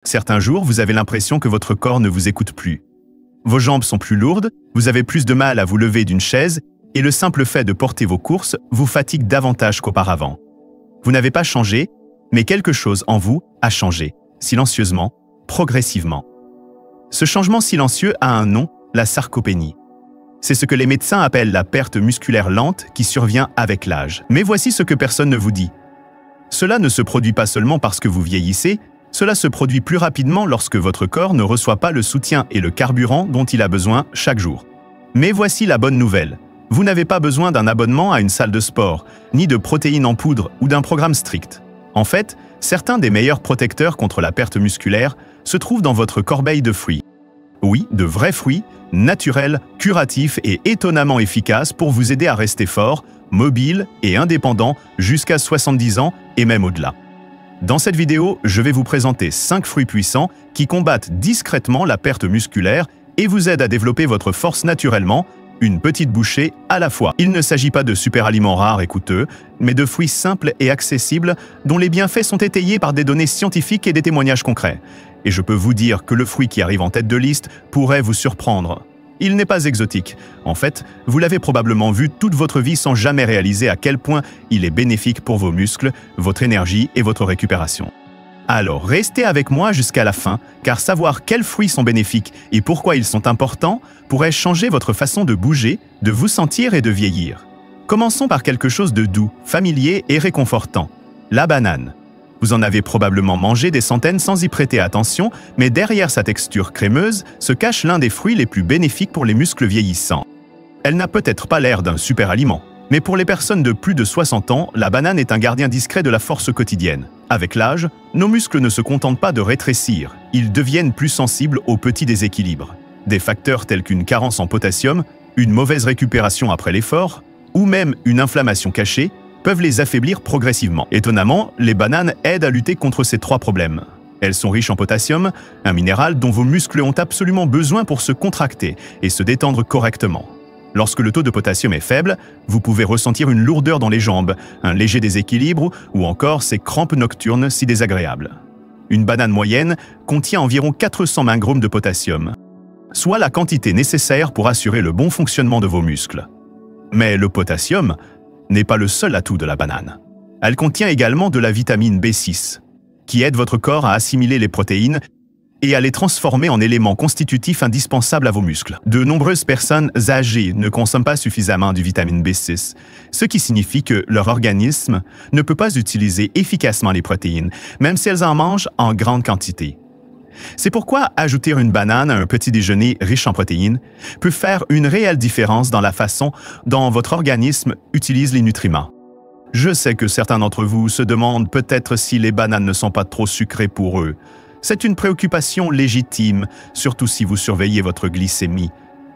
Certains jours, vous avez l'impression que votre corps ne vous écoute plus. Vos jambes sont plus lourdes, vous avez plus de mal à vous lever d'une chaise et le simple fait de porter vos courses vous fatigue davantage qu'auparavant. Vous n'avez pas changé, mais quelque chose en vous a changé, silencieusement, progressivement. Ce changement silencieux a un nom, la sarcopénie. C'est ce que les médecins appellent la perte musculaire lente qui survient avec l'âge. Mais voici ce que personne ne vous dit. Cela ne se produit pas seulement parce que vous vieillissez, cela se produit plus rapidement lorsque votre corps ne reçoit pas le soutien et le carburant dont il a besoin chaque jour. Mais voici la bonne nouvelle. Vous n'avez pas besoin d'un abonnement à une salle de sport, ni de protéines en poudre ou d'un programme strict. En fait, certains des meilleurs protecteurs contre la perte musculaire se trouvent dans votre corbeille de fruits. Oui, de vrais fruits, naturels, curatifs et étonnamment efficaces pour vous aider à rester fort, mobile et indépendant jusqu'à 70 ans et même au-delà. Dans cette vidéo, je vais vous présenter 5 fruits puissants qui combattent discrètement la perte musculaire et vous aident à développer votre force naturellement, une petite bouchée à la fois. Il ne s'agit pas de super aliments rares et coûteux, mais de fruits simples et accessibles dont les bienfaits sont étayés par des données scientifiques et des témoignages concrets. Et je peux vous dire que le fruit qui arrive en tête de liste pourrait vous surprendre. Il n'est pas exotique. En fait, vous l'avez probablement vu toute votre vie sans jamais réaliser à quel point il est bénéfique pour vos muscles, votre énergie et votre récupération. Alors, restez avec moi jusqu'à la fin, car savoir quels fruits sont bénéfiques et pourquoi ils sont importants pourrait changer votre façon de bouger, de vous sentir et de vieillir. Commençons par quelque chose de doux, familier et réconfortant. La banane. Vous en avez probablement mangé des centaines sans y prêter attention, mais derrière sa texture crémeuse se cache l'un des fruits les plus bénéfiques pour les muscles vieillissants. Elle n'a peut-être pas l'air d'un super aliment, mais pour les personnes de plus de 60 ans, la banane est un gardien discret de la force quotidienne. Avec l'âge, nos muscles ne se contentent pas de rétrécir, ils deviennent plus sensibles aux petits déséquilibres. Des facteurs tels qu'une carence en potassium, une mauvaise récupération après l'effort, ou même une inflammation cachée, peuvent les affaiblir progressivement. Étonnamment, les bananes aident à lutter contre ces 3 problèmes. Elles sont riches en potassium, un minéral dont vos muscles ont absolument besoin pour se contracter et se détendre correctement. Lorsque le taux de potassium est faible, vous pouvez ressentir une lourdeur dans les jambes, un léger déséquilibre ou encore ces crampes nocturnes si désagréables. Une banane moyenne contient environ 400 mg de potassium, soit la quantité nécessaire pour assurer le bon fonctionnement de vos muscles. Mais le potassium n'est pas le seul atout de la banane. Elle contient également de la vitamine B6, qui aide votre corps à assimiler les protéines et à les transformer en éléments constitutifs indispensables à vos muscles. De nombreuses personnes âgées ne consomment pas suffisamment de vitamine B6, ce qui signifie que leur organisme ne peut pas utiliser efficacement les protéines, même si elles en mangent en grande quantité. C'est pourquoi ajouter une banane à un petit déjeuner riche en protéines peut faire une réelle différence dans la façon dont votre organisme utilise les nutriments. Je sais que certains d'entre vous se demandent peut-être si les bananes ne sont pas trop sucrées pour eux. C'est une préoccupation légitime, surtout si vous surveillez votre glycémie.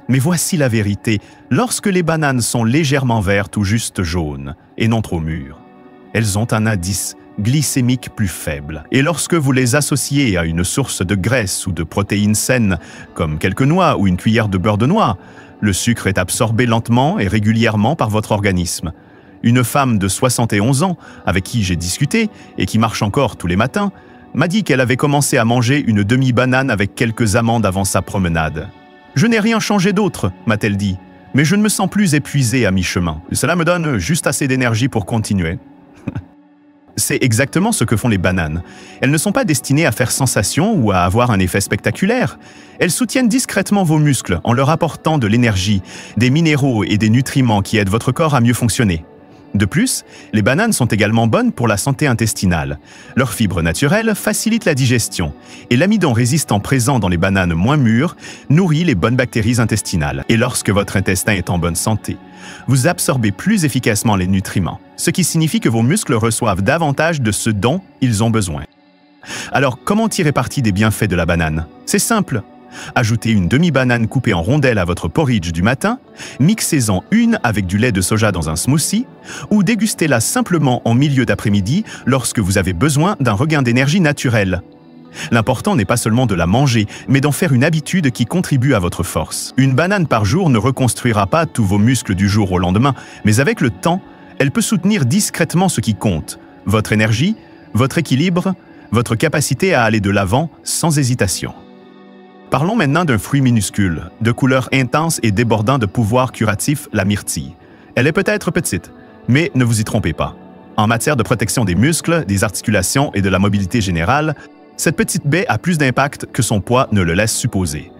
Mais voici la vérité, lorsque les bananes sont légèrement vertes ou juste jaunes, et non trop mûres, elles ont un indice glycémique plus faible. Et lorsque vous les associez à une source de graisse ou de protéines saines, comme quelques noix ou une cuillère de beurre de noix, le sucre est absorbé lentement et régulièrement par votre organisme. Une femme de 71 ans, avec qui j'ai discuté et qui marche encore tous les matins, m'a dit qu'elle avait commencé à manger une demi-banane avec quelques amandes avant sa promenade. « Je n'ai rien changé d'autre », m'a-t-elle dit, « mais je ne me sens plus épuisée à mi-chemin. Cela me donne juste assez d'énergie pour continuer. » C'est exactement ce que font les bananes. Elles ne sont pas destinées à faire sensation ou à avoir un effet spectaculaire. Elles soutiennent discrètement vos muscles en leur apportant de l'énergie, des minéraux et des nutriments qui aident votre corps à mieux fonctionner. De plus, les bananes sont également bonnes pour la santé intestinale. Leurs fibres naturelles facilitent la digestion et l'amidon résistant présent dans les bananes moins mûres nourrit les bonnes bactéries intestinales. Et lorsque votre intestin est en bonne santé, vous absorbez plus efficacement les nutriments, ce qui signifie que vos muscles reçoivent davantage de ce dont ils ont besoin. Alors, comment tirer parti des bienfaits de la banane? C'est simple. Ajoutez une demi-banane coupée en rondelles à votre porridge du matin, mixez-en une avec du lait de soja dans un smoothie, ou dégustez-la simplement en milieu d'après-midi lorsque vous avez besoin d'un regain d'énergie naturel. L'important n'est pas seulement de la manger, mais d'en faire une habitude qui contribue à votre force. Une banane par jour ne reconstruira pas tous vos muscles du jour au lendemain, mais avec le temps, elle peut soutenir discrètement ce qui compte: votre énergie, votre équilibre, votre capacité à aller de l'avant sans hésitation. Parlons maintenant d'un fruit minuscule, de couleur intense et débordant de pouvoir curatif, la myrtille. Elle est peut-être petite, mais ne vous y trompez pas. En matière de protection des muscles, des articulations et de la mobilité générale, cette petite baie a plus d'impact que son poids ne le laisse supposer.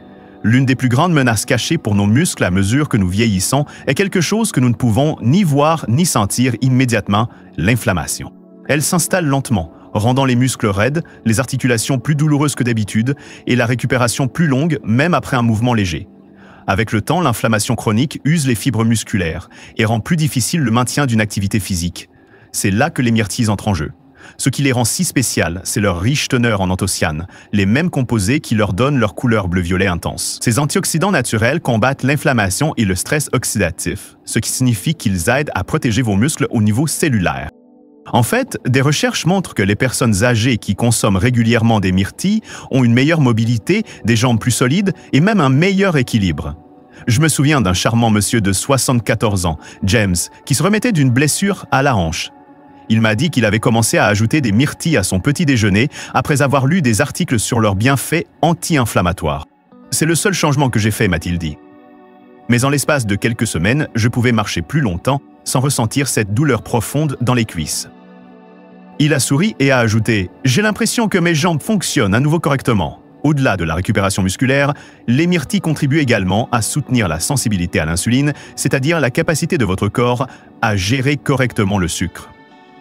L'une des plus grandes menaces cachées pour nos muscles à mesure que nous vieillissons est quelque chose que nous ne pouvons ni voir ni sentir immédiatement, l'inflammation. Elle s'installe lentement, rendant les muscles raides, les articulations plus douloureuses que d'habitude et la récupération plus longue même après un mouvement léger. Avec le temps, l'inflammation chronique use les fibres musculaires et rend plus difficile le maintien d'une activité physique. C'est là que les myrtilles entrent en jeu. Ce qui les rend si spéciales, c'est leur riche teneur en anthocyanes, les mêmes composés qui leur donnent leur couleur bleu-violet intense. Ces antioxydants naturels combattent l'inflammation et le stress oxydatif, ce qui signifie qu'ils aident à protéger vos muscles au niveau cellulaire. En fait, des recherches montrent que les personnes âgées qui consomment régulièrement des myrtilles ont une meilleure mobilité, des jambes plus solides et même un meilleur équilibre. Je me souviens d'un charmant monsieur de 74 ans, James, qui se remettait d'une blessure à la hanche. Il m'a dit qu'il avait commencé à ajouter des myrtilles à son petit déjeuner après avoir lu des articles sur leurs bienfaits anti-inflammatoires. C'est le seul changement que j'ai fait, m'a-t-il dit. Mais en l'espace de quelques semaines, je pouvais marcher plus longtemps sans ressentir cette douleur profonde dans les cuisses. Il a souri et a ajouté « J'ai l'impression que mes jambes fonctionnent à nouveau correctement ». Au-delà de la récupération musculaire, les myrtilles contribuent également à soutenir la sensibilité à l'insuline, c'est-à-dire la capacité de votre corps à gérer correctement le sucre.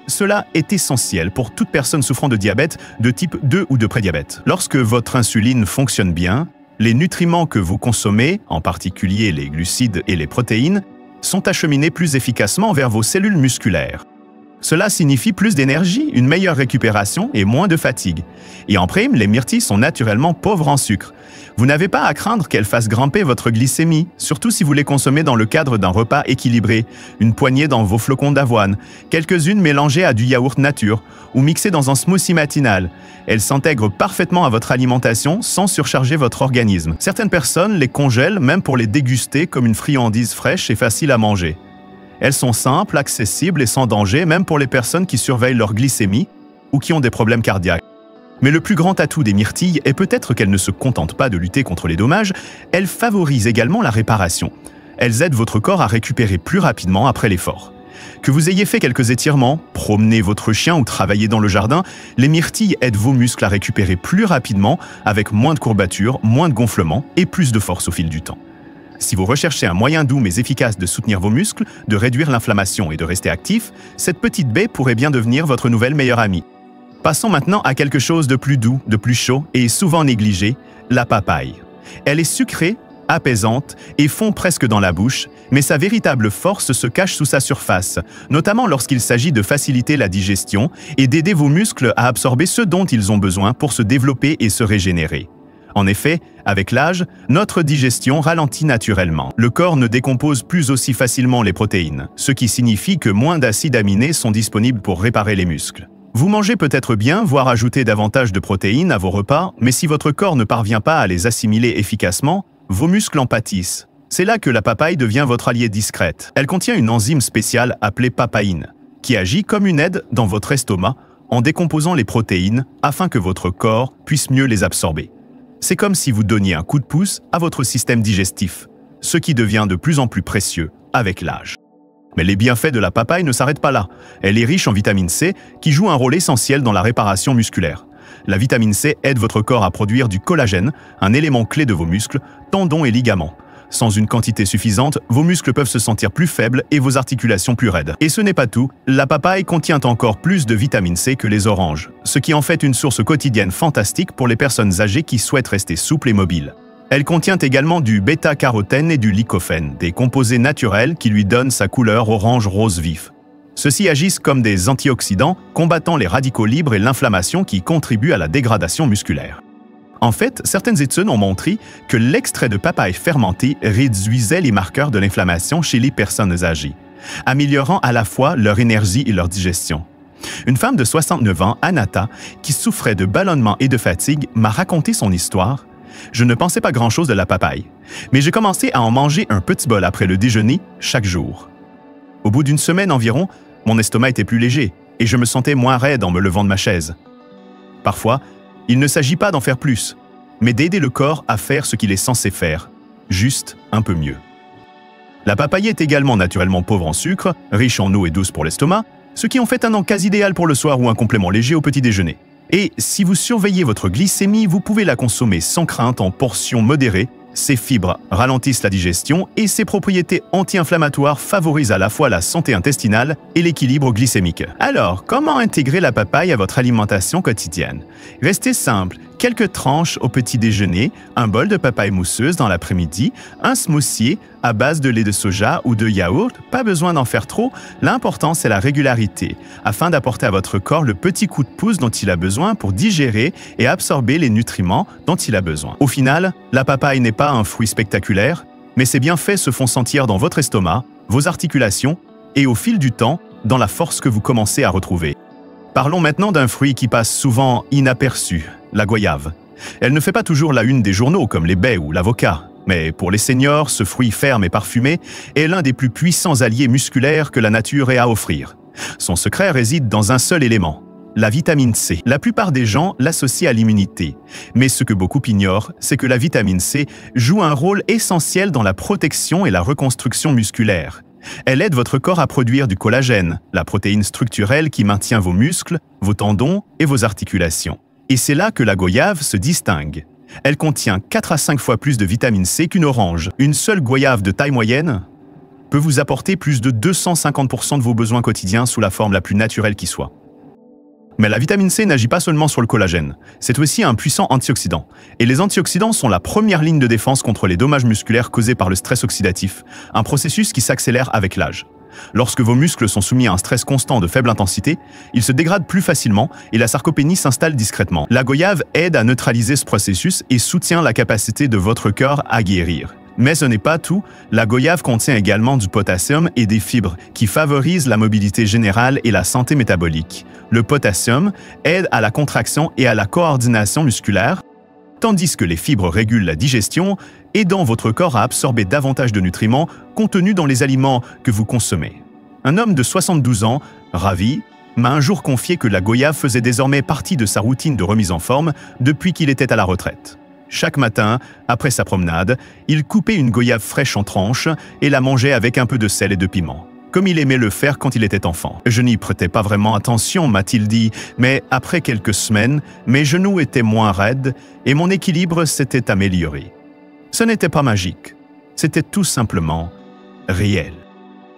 Cela est essentiel pour toute personne souffrant de diabète de type 2 ou de prédiabète. Lorsque votre insuline fonctionne bien, les nutriments que vous consommez, en particulier les glucides et les protéines, sont acheminés plus efficacement vers vos cellules musculaires. Cela signifie plus d'énergie, une meilleure récupération et moins de fatigue. Et en prime, les myrtilles sont naturellement pauvres en sucre. Vous n'avez pas à craindre qu'elles fassent grimper votre glycémie, surtout si vous les consommez dans le cadre d'un repas équilibré, une poignée dans vos flocons d'avoine, quelques-unes mélangées à du yaourt nature ou mixées dans un smoothie matinal. Elles s'intègrent parfaitement à votre alimentation sans surcharger votre organisme. Certaines personnes les congèlent même pour les déguster comme une friandise fraîche et facile à manger. Elles sont simples, accessibles et sans danger, même pour les personnes qui surveillent leur glycémie ou qui ont des problèmes cardiaques. Mais le plus grand atout des myrtilles est peut-être qu'elles ne se contentent pas de lutter contre les dommages, elles favorisent également la réparation. Elles aident votre corps à récupérer plus rapidement après l'effort. Que vous ayez fait quelques étirements, promené votre chien ou travaillé dans le jardin, les myrtilles aident vos muscles à récupérer plus rapidement avec moins de courbatures, moins de gonflements et plus de force au fil du temps. Si vous recherchez un moyen doux mais efficace de soutenir vos muscles, de réduire l'inflammation et de rester actif, cette petite baie pourrait bien devenir votre nouvelle meilleure amie. Passons maintenant à quelque chose de plus doux, de plus chaud et souvent négligé, la papaye. Elle est sucrée, apaisante et fond presque dans la bouche, mais sa véritable force se cache sous sa surface, notamment lorsqu'il s'agit de faciliter la digestion et d'aider vos muscles à absorber ce dont ils ont besoin pour se développer et se régénérer. En effet, avec l'âge, notre digestion ralentit naturellement. Le corps ne décompose plus aussi facilement les protéines, ce qui signifie que moins d'acides aminés sont disponibles pour réparer les muscles. Vous mangez peut-être bien, voire ajouter davantage de protéines à vos repas, mais si votre corps ne parvient pas à les assimiler efficacement, vos muscles en pâtissent. C'est là que la papaye devient votre alliée discrète. Elle contient une enzyme spéciale appelée papaïne, qui agit comme une aide dans votre estomac en décomposant les protéines afin que votre corps puisse mieux les absorber. C'est comme si vous donniez un coup de pouce à votre système digestif, ce qui devient de plus en plus précieux avec l'âge. Mais les bienfaits de la papaye ne s'arrêtent pas là. Elle est riche en vitamine C, qui joue un rôle essentiel dans la réparation musculaire. La vitamine C aide votre corps à produire du collagène, un élément clé de vos muscles, tendons et ligaments. Sans une quantité suffisante, vos muscles peuvent se sentir plus faibles et vos articulations plus raides. Et ce n'est pas tout, la papaye contient encore plus de vitamine C que les oranges, ce qui en fait une source quotidienne fantastique pour les personnes âgées qui souhaitent rester souples et mobiles. Elle contient également du bêta-carotène et du lycopène, des composés naturels qui lui donnent sa couleur orange-rose vif. Ceux-ci agissent comme des antioxydants, combattant les radicaux libres et l'inflammation qui contribuent à la dégradation musculaire. En fait, certaines études ont montré que l'extrait de papaye fermenté réduisait les marqueurs de l'inflammation chez les personnes âgées, améliorant à la fois leur énergie et leur digestion. Une femme de 69 ans, Anata, qui souffrait de ballonnement et de fatigue, m'a raconté son histoire. Je ne pensais pas grand-chose de la papaye, mais j'ai commencé à en manger un petit bol après le déjeuner chaque jour. Au bout d'une semaine environ, mon estomac était plus léger et je me sentais moins raide en me levant de ma chaise. Parfois, il ne s'agit pas d'en faire plus, mais d'aider le corps à faire ce qu'il est censé faire, juste un peu mieux. La papaye est également naturellement pauvre en sucre, riche en eau et douce pour l'estomac, ce qui en fait un encas idéal pour le soir ou un complément léger au petit déjeuner. Et si vous surveillez votre glycémie, vous pouvez la consommer sans crainte en portions modérées. Ses fibres ralentissent la digestion et ses propriétés anti-inflammatoires favorisent à la fois la santé intestinale et l'équilibre glycémique. Alors, comment intégrer la papaye à votre alimentation quotidienne? Restez simple, quelques tranches au petit déjeuner, un bol de papaye mousseuse dans l'après-midi, un smoothie à base de lait de soja ou de yaourt, pas besoin d'en faire trop, l'important c'est la régularité, afin d'apporter à votre corps le petit coup de pouce dont il a besoin pour digérer et absorber les nutriments dont il a besoin. Au final, la papaye n'est pas un fruit spectaculaire, mais ses bienfaits se font sentir dans votre estomac, vos articulations et au fil du temps, dans la force que vous commencez à retrouver. Parlons maintenant d'un fruit qui passe souvent inaperçu, la goyave. Elle ne fait pas toujours la une des journaux comme les baies ou l'avocat. Mais pour les seniors, ce fruit ferme et parfumé est l'un des plus puissants alliés musculaires que la nature ait à offrir. Son secret réside dans un seul élément, la vitamine C. La plupart des gens l'associent à l'immunité. Mais ce que beaucoup ignorent, c'est que la vitamine C joue un rôle essentiel dans la protection et la reconstruction musculaire. Elle aide votre corps à produire du collagène, la protéine structurelle qui maintient vos muscles, vos tendons et vos articulations. Et c'est là que la goyave se distingue. Elle contient 4 à 5 fois plus de vitamine C qu'une orange. Une seule goyave de taille moyenne peut vous apporter plus de 250% de vos besoins quotidiens sous la forme la plus naturelle qui soit. Mais la vitamine C n'agit pas seulement sur le collagène, c'est aussi un puissant antioxydant. Et les antioxydants sont la première ligne de défense contre les dommages musculaires causés par le stress oxydatif, un processus qui s'accélère avec l'âge. Lorsque vos muscles sont soumis à un stress constant de faible intensité, ils se dégradent plus facilement et la sarcopénie s'installe discrètement. La goyave aide à neutraliser ce processus et soutient la capacité de votre corps à guérir. Mais ce n'est pas tout, la goyave contient également du potassium et des fibres qui favorisent la mobilité générale et la santé métabolique. Le potassium aide à la contraction et à la coordination musculaire, tandis que les fibres régulent la digestion, aidant votre corps à absorber davantage de nutriments contenus dans les aliments que vous consommez. Un homme de 72 ans, ravi, m'a un jour confié que la goyave faisait désormais partie de sa routine de remise en forme depuis qu'il était à la retraite. Chaque matin, après sa promenade, il coupait une goyave fraîche en tranches et la mangeait avec un peu de sel et de piment, comme il aimait le faire quand il était enfant. Je n'y prêtais pas vraiment attention, m'a-t-il dit, mais après quelques semaines, mes genoux étaient moins raides et mon équilibre s'était amélioré. Ce n'était pas magique, c'était tout simplement réel.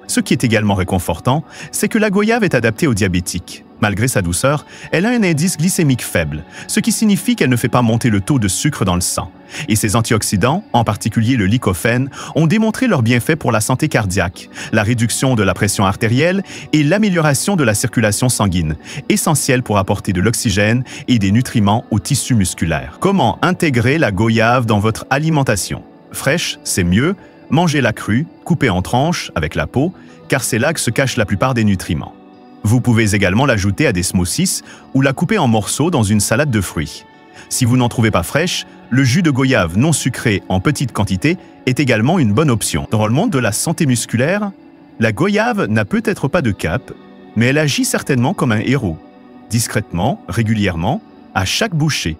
Ce qui est également réconfortant, c'est que la goyave est adaptée aux diabétiques. Malgré sa douceur, elle a un indice glycémique faible, ce qui signifie qu'elle ne fait pas monter le taux de sucre dans le sang. Et ses antioxydants, en particulier le lycopène, ont démontré leurs bienfaits pour la santé cardiaque, la réduction de la pression artérielle et l'amélioration de la circulation sanguine, essentielle pour apporter de l'oxygène et des nutriments aux tissus musculaires. Comment intégrer la goyave dans votre alimentation? Fraîche, c'est mieux. Mangez-la crue, coupée en tranches avec la peau, car c'est là que se cachent la plupart des nutriments. Vous pouvez également l'ajouter à des smoothies ou la couper en morceaux dans une salade de fruits. Si vous n'en trouvez pas fraîche, le jus de goyave non sucré en petite quantité est également une bonne option. Dans le monde de la santé musculaire, la goyave n'a peut-être pas de cape, mais elle agit certainement comme un héros, discrètement, régulièrement, à chaque bouchée.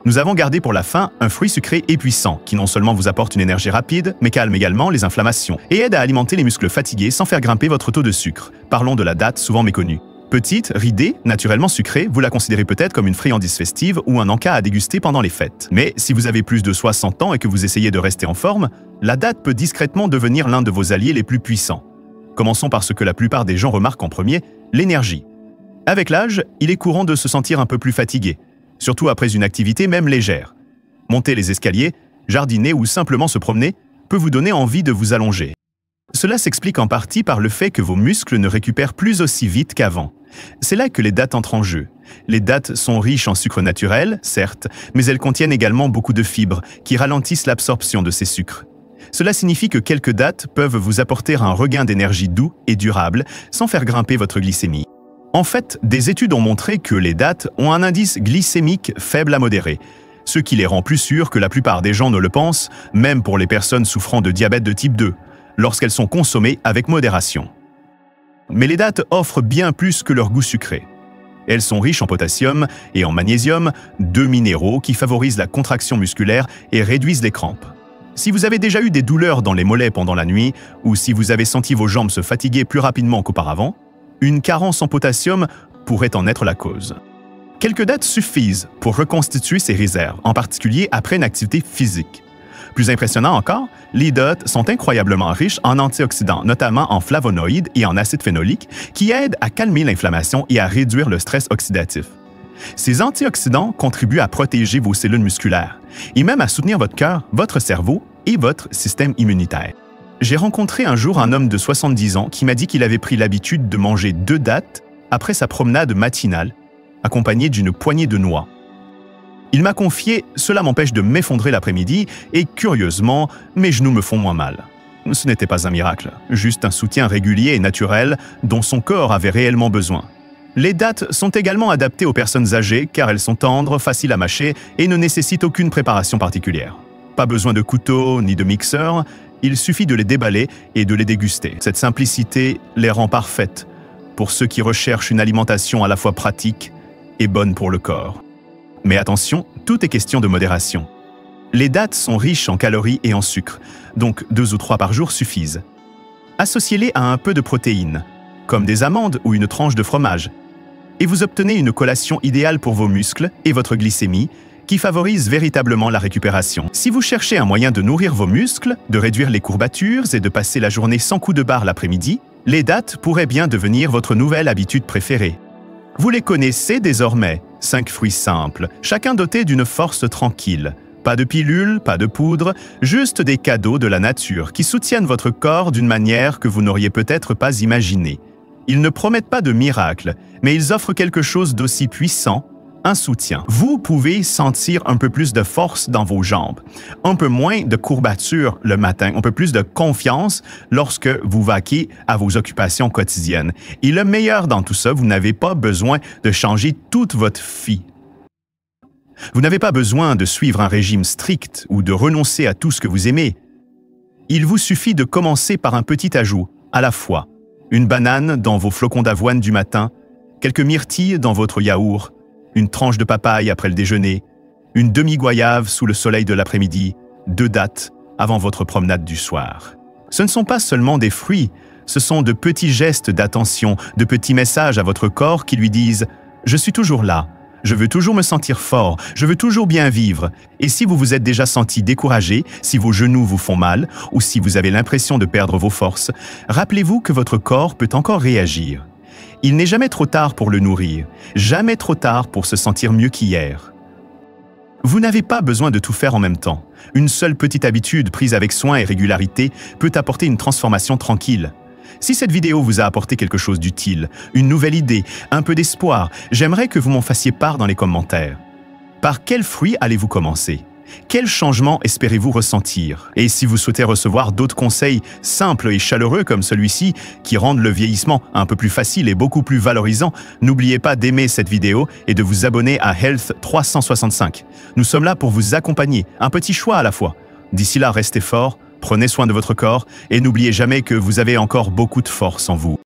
Nous avons gardé pour la fin un fruit sucré et puissant, qui non seulement vous apporte une énergie rapide, mais calme également les inflammations et aide à alimenter les muscles fatigués sans faire grimper votre taux de sucre. Parlons de la date souvent méconnue. Petite, ridée, naturellement sucrée, vous la considérez peut-être comme une friandise festive ou un encas à déguster pendant les fêtes. Mais si vous avez plus de 60 ans et que vous essayez de rester en forme, la date peut discrètement devenir l'un de vos alliés les plus puissants. Commençons par ce que la plupart des gens remarquent en premier, l'énergie. Avec l'âge, il est courant de se sentir un peu plus fatigué, surtout après une activité même légère. Monter les escaliers, jardiner ou simplement se promener peut vous donner envie de vous allonger. Cela s'explique en partie par le fait que vos muscles ne récupèrent plus aussi vite qu'avant. C'est là que les dattes entrent en jeu. Les dattes sont riches en sucre naturel, certes, mais elles contiennent également beaucoup de fibres qui ralentissent l'absorption de ces sucres. Cela signifie que quelques dattes peuvent vous apporter un regain d'énergie doux et durable sans faire grimper votre glycémie. En fait, des études ont montré que les dattes ont un indice glycémique faible à modéré, ce qui les rend plus sûres que la plupart des gens ne le pensent, même pour les personnes souffrant de diabète de type 2, lorsqu'elles sont consommées avec modération. Mais les dattes offrent bien plus que leur goût sucré. Elles sont riches en potassium et en magnésium, deux minéraux qui favorisent la contraction musculaire et réduisent les crampes. Si vous avez déjà eu des douleurs dans les mollets pendant la nuit, ou si vous avez senti vos jambes se fatiguer plus rapidement qu'auparavant, une carence en potassium pourrait en être la cause. Quelques dattes suffisent pour reconstituer ces réserves, en particulier après une activité physique. Plus impressionnant encore, les dattes sont incroyablement riches en antioxydants, notamment en flavonoïdes et en acide phénolique, qui aident à calmer l'inflammation et à réduire le stress oxydatif. Ces antioxydants contribuent à protéger vos cellules musculaires et même à soutenir votre cœur, votre cerveau et votre système immunitaire. J'ai rencontré un jour un homme de 70 ans qui m'a dit qu'il avait pris l'habitude de manger 2 dattes après sa promenade matinale, accompagnée d'une poignée de noix. Il m'a confié « Cela m'empêche de m'effondrer l'après-midi et, curieusement, mes genoux me font moins mal ». Ce n'était pas un miracle, juste un soutien régulier et naturel dont son corps avait réellement besoin. Les dattes sont également adaptées aux personnes âgées car elles sont tendres, faciles à mâcher et ne nécessitent aucune préparation particulière. Pas besoin de couteau ni de mixeur, il suffit de les déballer et de les déguster. Cette simplicité les rend parfaites pour ceux qui recherchent une alimentation à la fois pratique et bonne pour le corps. Mais attention, tout est question de modération. Les dattes sont riches en calories et en sucre, donc 2 ou 3 par jour suffisent. Associez-les à un peu de protéines, comme des amandes ou une tranche de fromage, et vous obtenez une collation idéale pour vos muscles et votre glycémie, qui favorise véritablement la récupération. Si vous cherchez un moyen de nourrir vos muscles, de réduire les courbatures et de passer la journée sans coup de barre l'après-midi, les dattes pourraient bien devenir votre nouvelle habitude préférée. Vous les connaissez désormais, 5 fruits simples, chacun doté d'une force tranquille. Pas de pilules, pas de poudre, juste des cadeaux de la nature qui soutiennent votre corps d'une manière que vous n'auriez peut-être pas imaginée. Ils ne promettent pas de miracle, mais ils offrent quelque chose d'aussi puissant, un soutien. Vous pouvez sentir un peu plus de force dans vos jambes, un peu moins de courbatures le matin, un peu plus de confiance lorsque vous vaquez à vos occupations quotidiennes. Et le meilleur dans tout ça, vous n'avez pas besoin de changer toute votre vie. Vous n'avez pas besoin de suivre un régime strict ou de renoncer à tout ce que vous aimez. Il vous suffit de commencer par un petit ajout, à la fois. Une banane dans vos flocons d'avoine du matin, quelques myrtilles dans votre yaourt, une tranche de papaye après le déjeuner, une demi-goyave sous le soleil de l'après-midi, 2 dattes avant votre promenade du soir. Ce ne sont pas seulement des fruits, ce sont de petits gestes d'attention, de petits messages à votre corps qui lui disent « Je suis toujours là, je veux toujours me sentir fort, je veux toujours bien vivre ». Et si vous vous êtes déjà senti découragé, si vos genoux vous font mal ou si vous avez l'impression de perdre vos forces, rappelez-vous que votre corps peut encore réagir. Il n'est jamais trop tard pour le nourrir, jamais trop tard pour se sentir mieux qu'hier. Vous n'avez pas besoin de tout faire en même temps. Une seule petite habitude prise avec soin et régularité peut apporter une transformation tranquille. Si cette vidéo vous a apporté quelque chose d'utile, une nouvelle idée, un peu d'espoir, j'aimerais que vous m'en fassiez part dans les commentaires. Par quel fruit allez-vous commencer? Quel changement espérez-vous ressentir? Et si vous souhaitez recevoir d'autres conseils simples et chaleureux comme celui-ci, qui rendent le vieillissement un peu plus facile et beaucoup plus valorisant, n'oubliez pas d'aimer cette vidéo et de vous abonner à Health 365. Nous sommes là pour vous accompagner, un petit choix à la fois. D'ici là, restez forts, prenez soin de votre corps et n'oubliez jamais que vous avez encore beaucoup de force en vous.